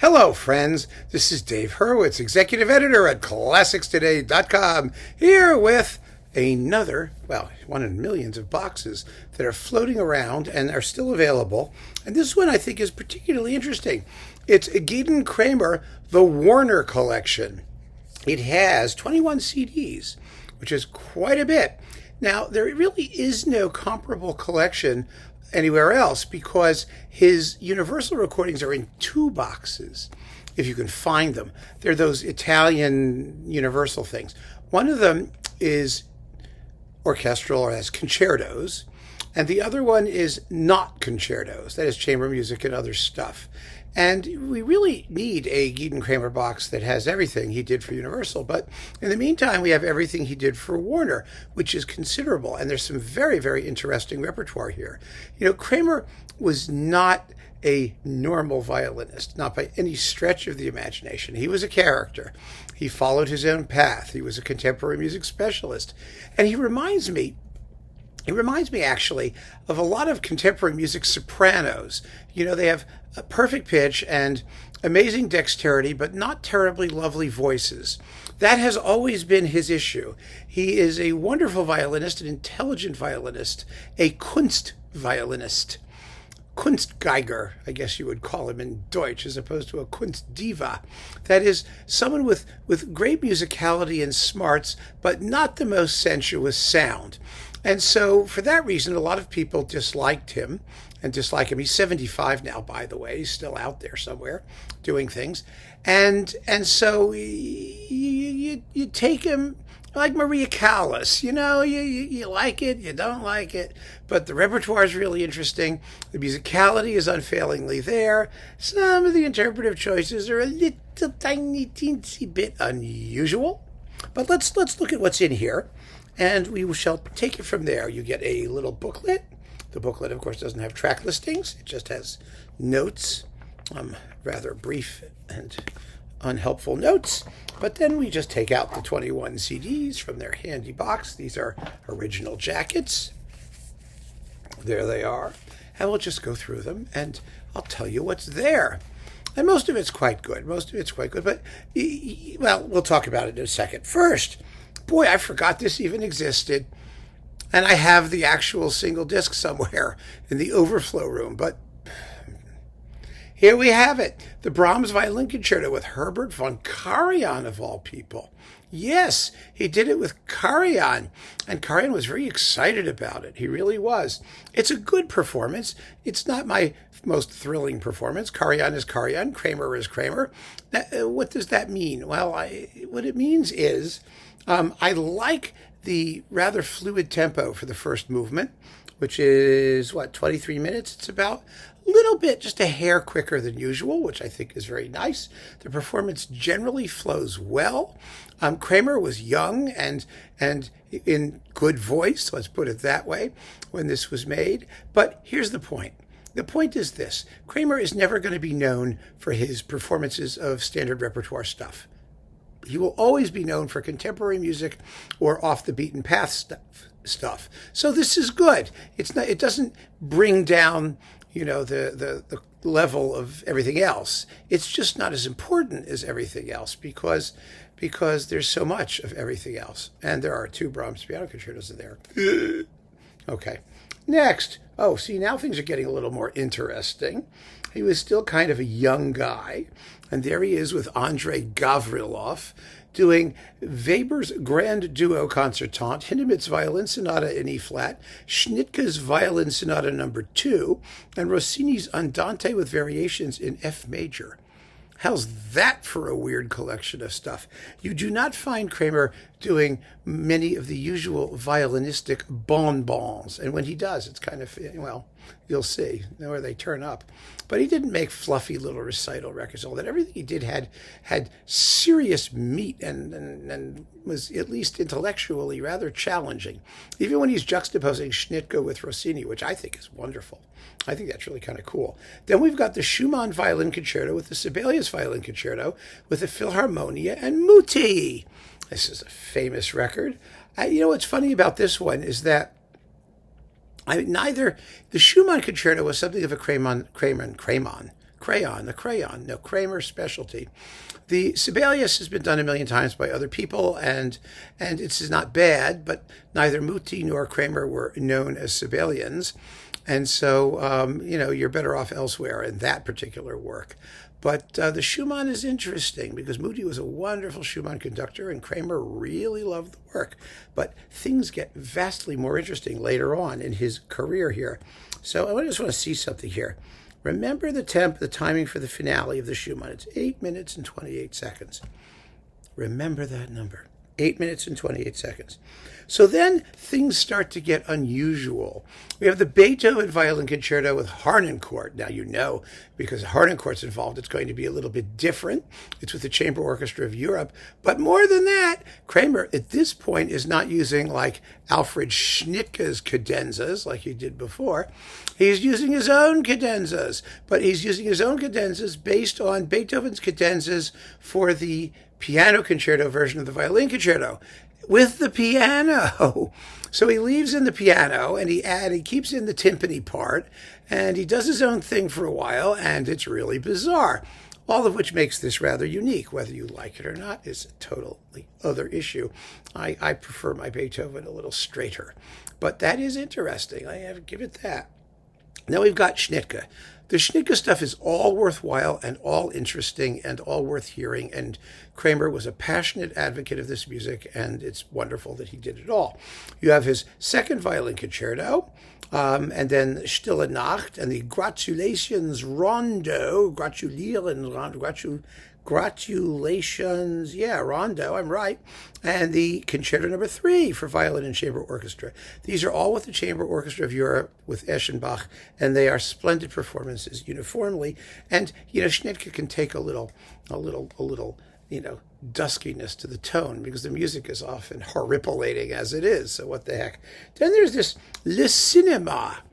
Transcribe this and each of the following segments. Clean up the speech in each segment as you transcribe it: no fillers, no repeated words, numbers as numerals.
Hello, friends. This is Dave Hurwitz, executive editor at ClassicsToday.com, here with another, one in millions of boxes that are floating around and are still available. And this one I think is particularly interesting. It's Gidon Kremer, the Warner Collection. It has 21 CDs, which is quite a bit. Now, there really is no comparable collection anywhere else because his Universal recordings are in two boxes, if you can find them. They're those Italian Universal things. One of them is orchestral, or has concertos, and the other one is not concertos, that is chamber music and other stuff. And we really need a Gidon Kremer box that has everything he did for Universal. But in the meantime, we have everything he did for Warner, which is considerable. And there's some very, very interesting repertoire here. You know, Kremer was not a normal violinist, not by any stretch of the imagination. He was a character. He followed his own path. He was a contemporary music specialist. And he reminds me actually of a lot of contemporary music sopranos. You know, they have a perfect pitch and amazing dexterity, but not terribly lovely voices. That has always been his issue. He is a wonderful violinist, an intelligent violinist, a Kunst violinist. Kunstgeiger, I guess you would call him in Deutsch, as opposed to a Kunstdiva. That is, someone with great musicality and smarts, but not the most sensuous sound. And so, for that reason, a lot of people disliked him and dislike him. He's 75 now, by the way. He's still out there somewhere doing things. And so you take him like Maria Callas. You know, you like it, you don't like it, but the repertoire is really interesting. The musicality is unfailingly there. Some of the interpretive choices are a little tiny, teensy bit unusual. But let's look at what's in here, and we shall take it from there. You get a little booklet. The booklet, of course, doesn't have track listings. It just has notes, rather brief and unhelpful notes. But then we just take out the 21 CDs from their handy box. These are original jackets. There they are. And we'll just go through them, and I'll tell you what's there. And most of it's quite good. But, we'll talk about it in a second. First, boy, I forgot this even existed. And I have the actual single disc somewhere in the overflow room. But here we have it. The Brahms Violin Concerto with Herbert von Karajan, of all people. Yes, he did it with Karajan. And Karajan was very excited about it. He really was. It's a good performance. It's not my most thrilling performance. Karajan is Karajan. Kremer is Kremer. Now, what does that mean? Well, what it means is I like the rather fluid tempo for the first movement, which is, 23 minutes? It's about a little bit, just a hair quicker than usual, which I think is very nice. The performance generally flows well. Kremer was young and in good voice, let's put it that way, when this was made. But here's the point. The point is this. Kremer is never going to be known for his performances of standard repertoire stuff. He will always be known for contemporary music or off the beaten path stuff. So this is good. It doesn't bring down, the level of everything else. It's just not as important as everything else because there's so much of everything else. And there are two Brahms piano concertos there. Okay. Next. Oh, see, now things are getting a little more interesting. He was still kind of a young guy. And there he is with Andrei Gavrilov doing Weber's Grand Duo Concertant, Hindemith's Violin Sonata in E-flat, Schnittke's Violin Sonata No. 2, and Rossini's Andante with variations in F major. How's that for a weird collection of stuff? You do not find Kremer doing many of the usual violinistic bonbons. And when he does, it's kind of, you'll see where they turn up. But he didn't make fluffy little recital records. All that, everything he did had serious meat and was at least intellectually rather challenging. Even when he's juxtaposing Schnittke with Rossini, which I think is wonderful. I think that's really kind of cool. Then we've got the Schumann Violin Concerto with the Sibelius Violin Concerto with the Philharmonia and Muti. This is a famous record. What's funny about this one is that the Schumann Concerto was something of a Kremer the crayon. No, Kremer specialty. The Sibelius has been done a million times by other people, and it's not bad, but neither Muti nor Kremer were known as Sibelians. And so, you're better off elsewhere in that particular work. But the Schumann is interesting because Muti was a wonderful Schumann conductor and Kremer really loved the work. But things get vastly more interesting later on in his career here. So I just want to see something here. Remember the timing for the finale of the Schumann. It's 8 minutes and 28 seconds. Remember that number. 8 minutes and 28 seconds. So then things start to get unusual. We have the Beethoven Violin Concerto with Harnoncourt. Now you know, because Harnoncourt's involved, it's going to be a little bit different. It's with the Chamber Orchestra of Europe. But more than that, Kremer at this point is not using like Alfred Schnittke's cadenzas like he did before. He's using his own cadenzas, but he's using his own cadenzas based on Beethoven's cadenzas for the piano concerto version of the violin concerto with the piano. So he leaves in the piano and he keeps in the timpani part and he does his own thing for a while, and it's really bizarre. All of which makes this rather unique. Whether you like it or not is a totally other issue. I prefer my Beethoven a little straighter, but that is interesting. I have to give it that. Now we've got Schnittke. The Schnittke stuff is all worthwhile and all interesting and all worth hearing, and Kremer was a passionate advocate of this music, and it's wonderful that he did it all. You have his second violin concerto, and then Stille Nacht, and the Gratulations Rondo, Gratulations, Rondo, I'm right, and the Concerto number 3 for violin and chamber orchestra. These are all with the Chamber Orchestra of Europe with Eschenbach, and they are splendid performances uniformly. And Schnittke can take a little, duskiness to the tone because the music is often horripilating as it is. So what the heck? Then there's this Lis Cinema.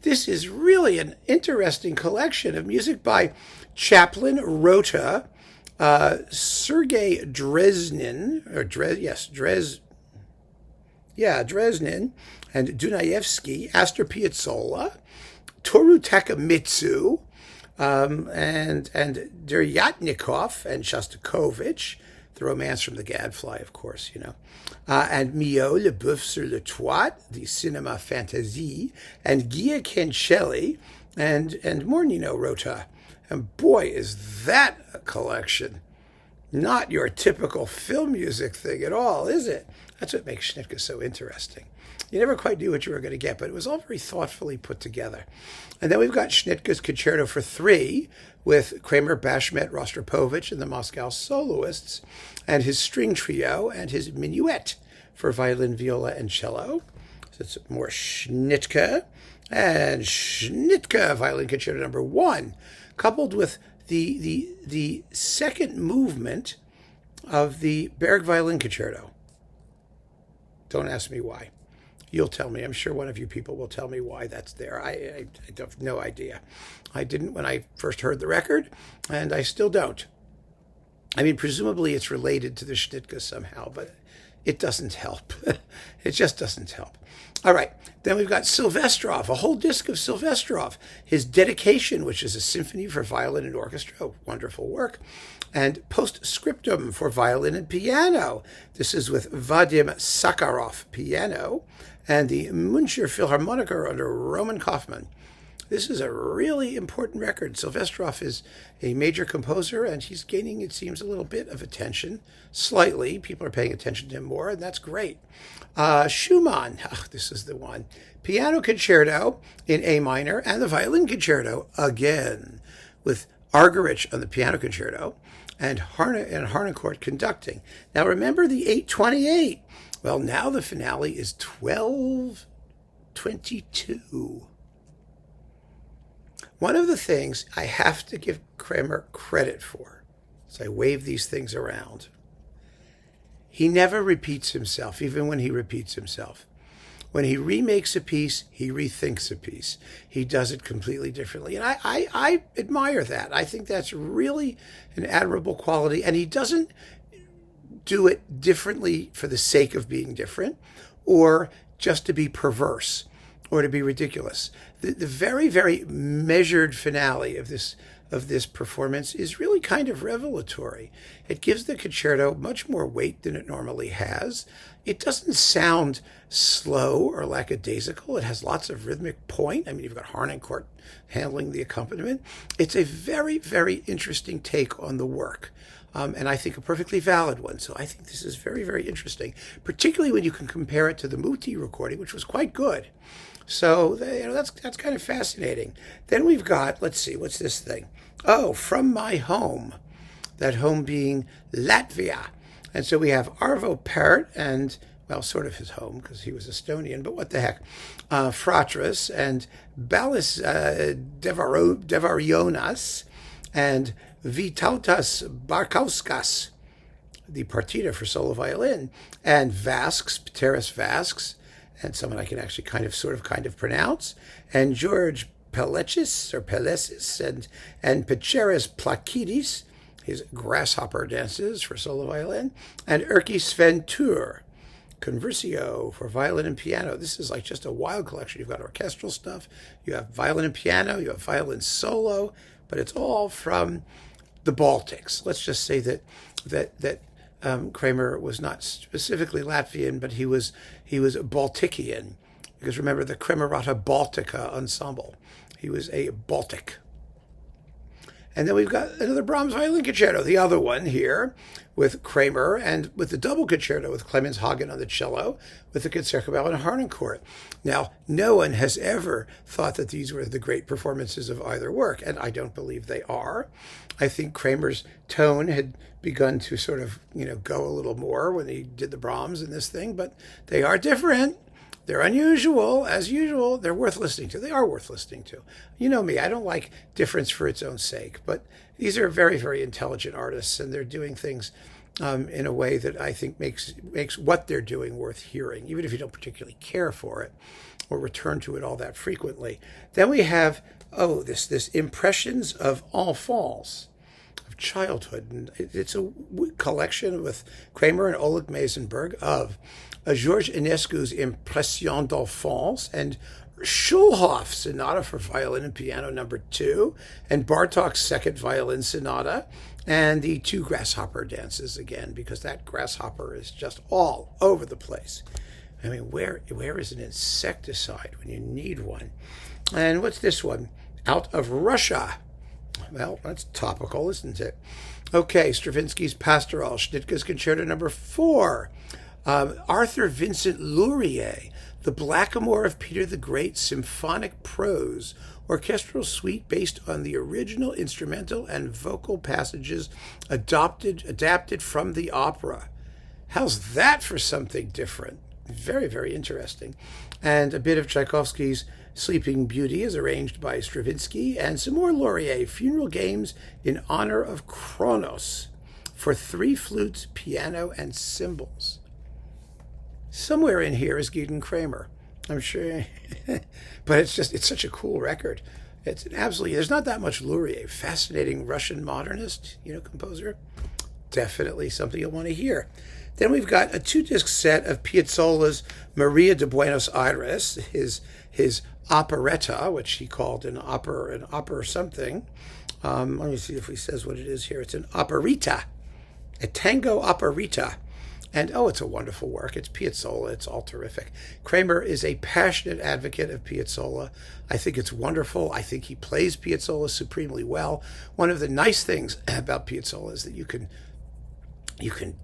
This is really an interesting collection of music by Chaplin, Rota, Sergei Dresnin, Dresnin, and Dunayevsky, Astor Piazzolla, Toru Takemitsu, and Deryatnikov and Shostakovich, the Romance from the Gadfly, of course, and Mio, Le Boeuf sur le Toit, the Cinema Fantasie, and Gia Cancelli, and more Nino Rota. And boy, is that a collection. Not your typical film music thing at all, is it? That's what makes Schnittke so interesting. You never quite knew what you were going to get, but it was all very thoughtfully put together. And then we've got Schnittke's Concerto for 3 with Kremer, Bashmet, Rostropovich, and the Moscow Soloists, and his string trio and his minuet for violin, viola, and cello. So it's more Schnittke. And Schnittke Violin Concerto number 1, coupled with the second movement of the Berg Violin Concerto. Don't ask me why. You'll tell me. I'm sure one of you people will tell me why that's there. I have no idea. I didn't when I first heard the record, and I still don't. I mean, presumably it's related to the Schnittke somehow, but it doesn't help. It just doesn't help. All right, then we've got Silvestrov, a whole disc of Silvestrov. His Dedication, which is a symphony for violin and orchestra, wonderful work, and Postscriptum for violin and piano. This is with Vadim Sakharov, piano, and the Müncher Philharmoniker under Roman Kaufmann. This is a really important record. Silvestrov is a major composer, and he's gaining, it seems, a little bit of attention. Slightly. People are paying attention to him more, and that's great. Schumann, this is the one. Piano Concerto in A minor, and the Violin Concerto again, with Argerich on the Piano Concerto, and Harnoncourt conducting. Now remember the 828. Well, now the finale is 12:22. One of the things I have to give Kremer credit for, as I wave these things around, he never repeats himself, even when he repeats himself. When he remakes a piece, he rethinks a piece. He does it completely differently. And I admire that. I think that's really an admirable quality. And he doesn't do it differently for the sake of being different or just to be perverse or to be ridiculous. The very, very measured finale of this of this performance is really kind of revelatory. It gives the concerto much more weight than it normally has. It doesn't sound slow or lackadaisical. It has lots of rhythmic point. I mean, you've got Harnoncourt handling the accompaniment. It's a very, very interesting take on the work. And I think a perfectly valid one. So I think this is very, very interesting, particularly when you can compare it to the Muti recording, which was quite good. So that's kind of fascinating. Then we've got, let's see, what's this thing? Oh, From My Home, that home being Latvia. And so we have Arvo Pärt and, well, sort of his home because he was Estonian, but what the heck, Fratras and Balis Devarionas and Vytautas Barkauskas, the partita for solo violin, and Vasks, Pteris Vasks, and someone I can actually kind of pronounce, and George Pelesis and Peceris Plakidis, his grasshopper dances for solo violin, and Erkki Sventur, Conversio for violin and piano. This is like just a wild collection. You've got orchestral stuff, you have violin and piano, you have violin solo, but it's all from the Baltics. Let's just say that Kremer was not specifically Latvian, but he was Baltician, because remember the Kremerata Baltica ensemble. He was a Baltic. And then we've got another Brahms violin concerto, the other one here, with Kremer, and with the double concerto with Clemens Hagen on the cello, with the Concertgebouw and Harnoncourt. Now, no one has ever thought that these were the great performances of either work, and I don't believe they are. I think Kremer's tone had begun to sort of, go a little more when he did the Brahms in this thing, but they are different. They're unusual, as usual. They're worth listening to. They are worth listening to. You know me, I don't like difference for its own sake, but these are very, very intelligent artists, and they're doing things in a way that I think makes what they're doing worth hearing, even if you don't particularly care for it or return to it all that frequently. Then we have, this Impressions of Enfance, of childhood. And it's a collection with Kremer and Oleg Meisenberg of Georges Enescu's Impressions d'Enfance and Schulhoff's Sonata for Violin and Piano No. 2, and Bartók's Second Violin Sonata, and the two grasshopper dances again, because that grasshopper is just all over the place. I mean, where is an insecticide when you need one? And what's this one? Out of Russia. Well, that's topical, isn't it? Okay, Stravinsky's Pastoral, Schnittke's Concerto No. 4, Arthur Vincent Laurier, the Blackamour of Peter the Great symphonic prose, orchestral suite based on the original instrumental and vocal passages adapted from the opera. How's that for something different? Very, very interesting. And a bit of Tchaikovsky's Sleeping Beauty is arranged by Stravinsky, and some more Laurier, Funeral Games in Honor of Kronos, for 3 flutes, piano, and cymbals. Somewhere in here is Gidon Kremer, I'm sure. But it's such a cool record. It's there's not that much Laurier. Fascinating Russian modernist, composer. Definitely something you'll want to hear. Then we've got a 2-disc set of Piazzolla's Maria de Buenos Aires, his operetta, which he called an opera something. Let me see if he says what it is here. It's an operetta, a tango operetta. And it's a wonderful work. It's Piazzolla. It's all terrific. Kremer is a passionate advocate of Piazzolla. I think it's wonderful. I think he plays Piazzolla supremely well. One of the nice things about Piazzolla is that you can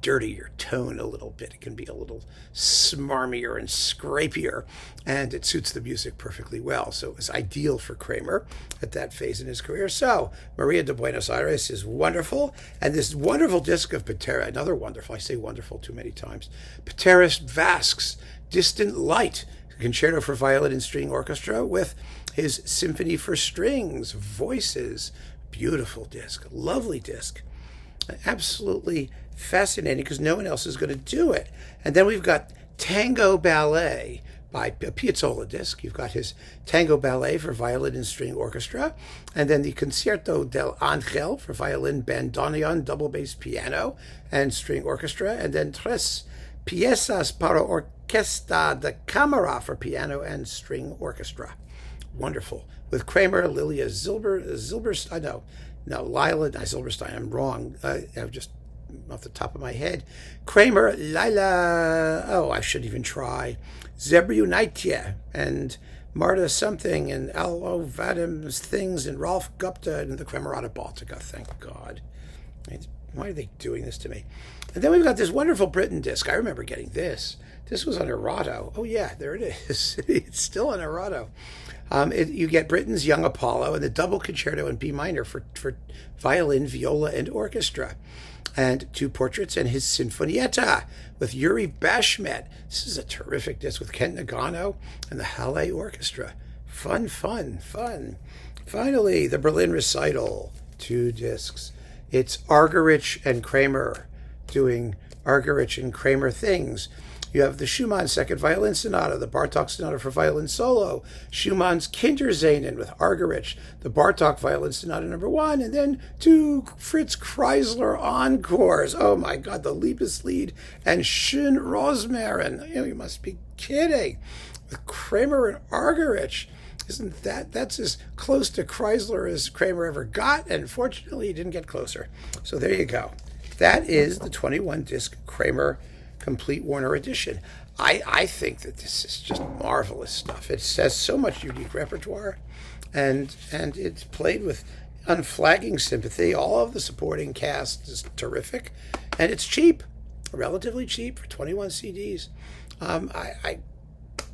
dirty your tone a little bit. It can be a little smarmier and scrapier, and it suits the music perfectly well. So it was ideal for Kremer at that phase in his career. So Maria de Buenos Aires is wonderful, and this wonderful disc of Pteris, another wonderful, I say wonderful too many times, Pteris Vasks, Distant Light, Concerto for Violin and String Orchestra with his Symphony for Strings, Voices, beautiful disc, lovely disc. Absolutely fascinating, because no one else is going to do it. And then we've got Tango Ballet by a Piazzolla disc. You've got his Tango Ballet for violin and string orchestra, and then the Concierto del Ángel for violin, bandoneon, double bass, piano, and string orchestra, and then Tres Piezas para Orquesta de Cámara for piano and string orchestra. Wonderful. With Kremer, Lilia No, Lila, not Silverstein. I'm wrong. I'm just off the top of my head. Kremer, Lila. Oh, I shouldn't even try. Zebrunitya and Marta something and Alo Vadim's things and Rolf Gupta and the Kremerata Baltica. Thank God. Why are they doing this to me? And then we've got this wonderful Britain disc. I remember getting this. This was on Erato. Oh, yeah, there it is. It's still on Erato. You get Britten's Young Apollo and the double concerto in B minor for violin, viola, and orchestra. And 2 portraits and his Sinfonietta with Yuri Bashmet. This is a terrific disc with Kent Nagano and the Halle Orchestra. Fun, fun, fun. Finally, the Berlin Recital. 2 discs. It's Argerich and Kremer doing Argerich and Kremer things. You have the Schumann Second Violin Sonata, the Bartok Sonata for Violin Solo, Schumann's Kindersehnen with Argerich, the Bartok Violin Sonata number 1, and then 2 Fritz Kreisler encores. Oh my God, the Liebeslied and Schön Rosmarin. You must be kidding. With Kremer and Argerich. That's as close to Kreisler as Kremer ever got, and fortunately he didn't get closer. So there you go. That is the 21-disc Kremer Complete Warner Edition. I think that this is just marvelous stuff. It has so much unique repertoire, and it's played with unflagging sympathy. All of the supporting cast is terrific, and it's cheap, relatively cheap for 21 CDs.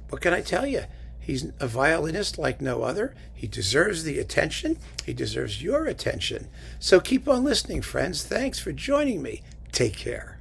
What can I tell you? He's a violinist like no other. He deserves the attention. He deserves your attention. So keep on listening, friends. Thanks for joining me. Take care.